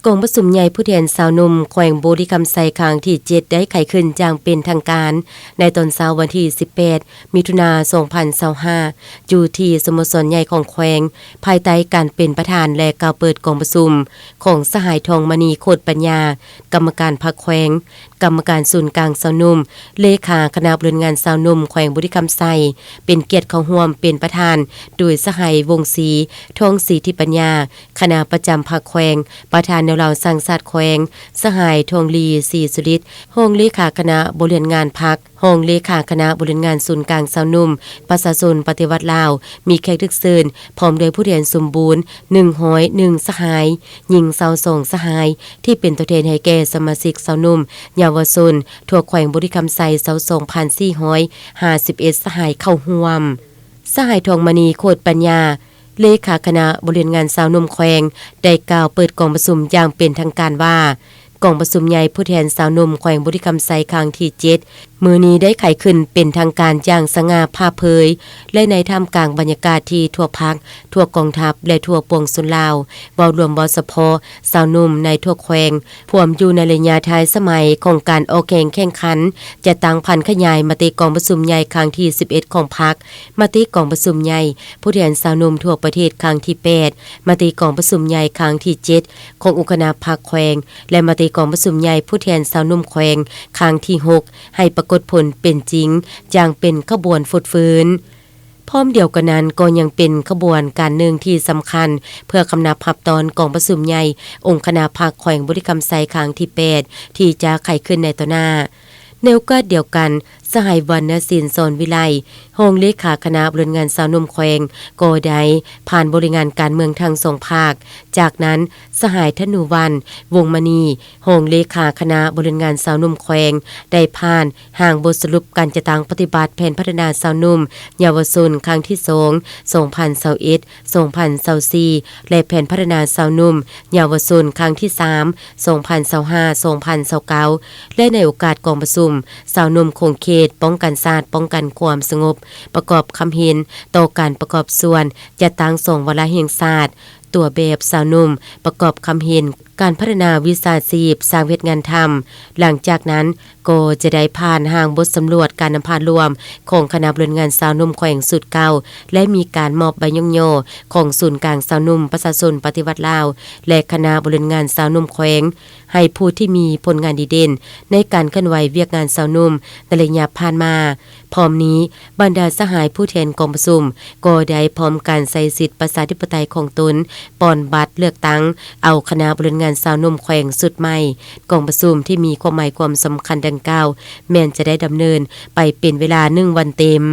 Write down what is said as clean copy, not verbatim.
กองประชุมใหญ่ผู้แทนสาวหนุ่มแขวงบุรีคำไซครั้งที่7ได้ไขขึ้นอย่างเป็นทางการในตอนเช้าวันที่18มิถุนายน2025อยู่ที่สโมสรใหญ่ของแขวงภายใต้การเป็นประธานและกล่าวเปิดกองประชุมของสหายทองมณีโคตรปัญญากรรมการพรรคแขวงกรรมการศูนย์กลางสาวหนุ่มเลขาคณะบริหารงานสาวหนุ่มแขวงบุรีคำไซเป็นเกียรติเข้าร่วมเป็นประธานโดยสหายวงศรีทองศรีทิปัญญาคณะประจำพรรคแขวงประธานแนวเราสังสัตย์แขวงสหายทองลีศรีสุริศห้องเลขาคณะบริหารงานพรรคห้องเลขาคณะบริหารงานศูนย์กลางสาวหนุ่มประชาชนปฏิวัติลาวมีแขกทุกเชิญพร้อมโดยผู้แทนสมบูรณ์101สหายหญิง22สหายที่เป็นตัวแทนให้แก่สมาชิกสาวหนุ่มเยาวชนทั่วแขวงบุรีคำไซ22,451สหายเข้าร่วมสหายทองมณีโคตรปัญญาเลขาคณะบริหารงานสาวหนุ่มแขวงได้กล่าวเปิดกองประชุมอย่างเป็นทางการว่ากองประชุมใหญ่ผู้แทนสาวหนุ่มแขวงบุรีคำไซครั้งที่7มื้อนี้ได้ไขขึ้นเป็นทางการอย่างสง่าผ่าเผยและในท่ามกลางบรรยากาศที่ทั่วภาคทั่วกองทัพและทั่วปวงชนลาวเว้ารวมบ่เฉพาะสาวหนุ่มในทั่วแขวงพวมอยู่ในระยะท้ายสมัยของการออกแข่งขันจะตั้งพันขยายมติกองประชุมใหญ่ครั้งที่11ของพรรคมติกองประชุมใหญ่ผู้แทนสาวหนุ่มทั่วประเทศครั้งที่8มติกองประชุมใหญ่ครั้งที่7ขององค์คณะพรรคแขวงและมติกองประชุมใหญ่ผู้แทนสาวหนุ่มแขวงครั้งที่6ให้ปรากฏผลเป็นจริงอย่างเป็นขบวนฟุดฟื้นพร้อมเดียวกันนั้นก็ยังเป็นขบวนการหนึ่งที่สำคัญเพื่อคำนับพับตอนกองประชุมใหญ่องค์คณะพรรคแขวงบุรีคำไซครั้งที่8ที่จะไขขึ้นในต่อหน้าแนวก็เดียวกันสหายวรรณศิลป์สอนวิไลห้องเลขาคณะบริหารงานสาวหนุ่มแขวงก็ได้ผ่านบริงานการเมืองทางสองภาคจากนั้นสหายธนูวันวงมณีห้องเลขาคณะบริหารงานสาวหนุ่มแขวงได้ผ่านห่างบทสรุปการจัดตั้งปฏิบัติแผนพัฒนาสาวหนุ่มเยาวชนครั้งที่2 2021-2024และแผนพัฒนาสาวหนุ่มเยาวชนครั้งที่3 2025-2029และในโอกาสกองประชุมสาวหนุ่มคงเขตป้องกันชาติป้องกันความสงบประกอบคำเห็นต่อการประกอบส่วนจะตั้งส่งวาระแห่งชาติตัวแบบสาวหนุ่มประกอบคำเห็นการพัฒนาวิชาชีพสร้างเวทงานธรรมหลังจากนั้นก็จะได้ผ่านห่างบทสำรวจการนำพารวมของคณะบริหารงานสาวหนุ่มแขวงสุดเก่าและมีการมอบใบย่องโยของศูนย์กลางสาวหนุ่มประชาชนปฏิวัติลาวและคณะบริหารงานสาวหนุ่มแขวงให้ผู้ที่มีผลงานดีเด่นในการเคลื่อนไหวเวียกงานสาวหนุ่มในระยะผ่านมาพร้อมนี้บรรดาสหายผู้แทนกองประชุมก็ได้พร้อมการใส่สิทธิประชาธิปไตยของตนปอนบัตรเลือกตั้งเอาคณะบริหารงานสาวหนุ่มแขวงสุดใหม่กองประชุมที่มีความหมายความสำคัญดังกล่าวแม้นจะได้ดำเนินไปเป็นเวลา1 วันเต็ม